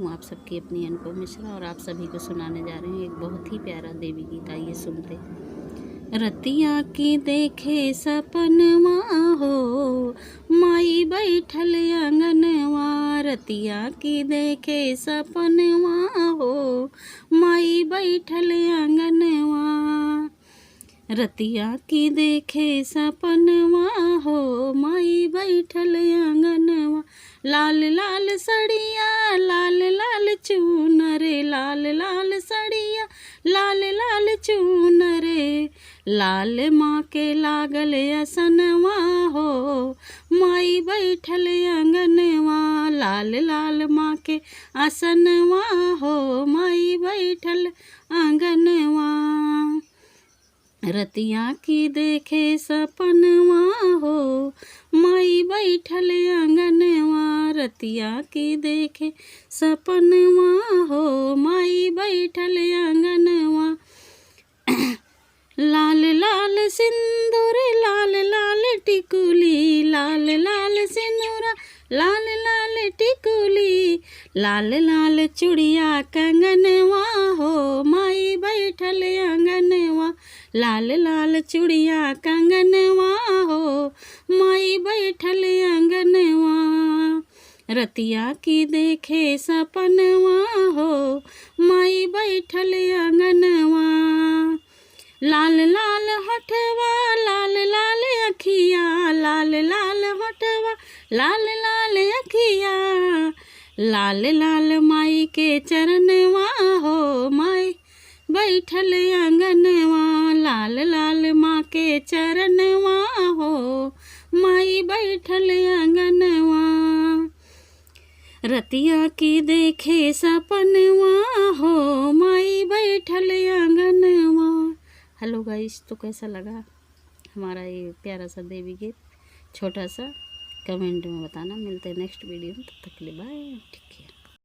हूँ आप सबकी अपनी अनुपम मिश्रा, और आप सभी को सुनाने जा रहे हैं एक बहुत ही प्यारा देवी गीत। आइए सुनते। रतिया की देखे सपनवा हो, माई बैठल आंगनवा। रतिया की देखे सपनवा हो, माई बैठल आंगनवा। रतिया की देखे सपनवा हो, माई बैठल आंगनवा। लाल लाल सड़िया लाल लाल चूनरे, लाल लाल सड़िया लाल लाल चूनरे। लाल माँ के लागल असनवा हो, माई बैठल आंगनवा। लाल लाल माँ के असनवा हो, माई बैठल आंगनवा। रतिया की देखे सपनवा हो, माई बैठल आंगनवा। रतिया की देखे सपनवा हो, माई बैठल आंगनवा। लाल लाल सिंदूर लाल लाल टिकुली, लाल लाल सिंदूर लाल लाल टिकुली। लाल लाल चूड़िया कंगनवा हो, माई बैठल आंगनवा। लाल लाल चूड़िया कंगनवा हो, माई बैठल आंगनवा। रतिया की देखे सपनवा हो, माई बैठल आंगनवा। लाल लाल होठवा लाल लाल अखिया, लाल लाल होठवा लाल लाल अखिया। लाल लाल माई के चरणवा हो, माई बैठल आंगनवा। लाल लाल माँ के चरणवा हो, माई बैठल आंगनवा। रतिया की देखे सपनवा हो, माई बैठल आंगनवा। हेलो गाइस, तो कैसा लगा हमारा ये प्यारा सा देवी गीत छोटा सा? कमेंट में बताना। मिलते हैं नेक्स्ट वीडियो में, तब तक के लिए बाय, टेक केयर।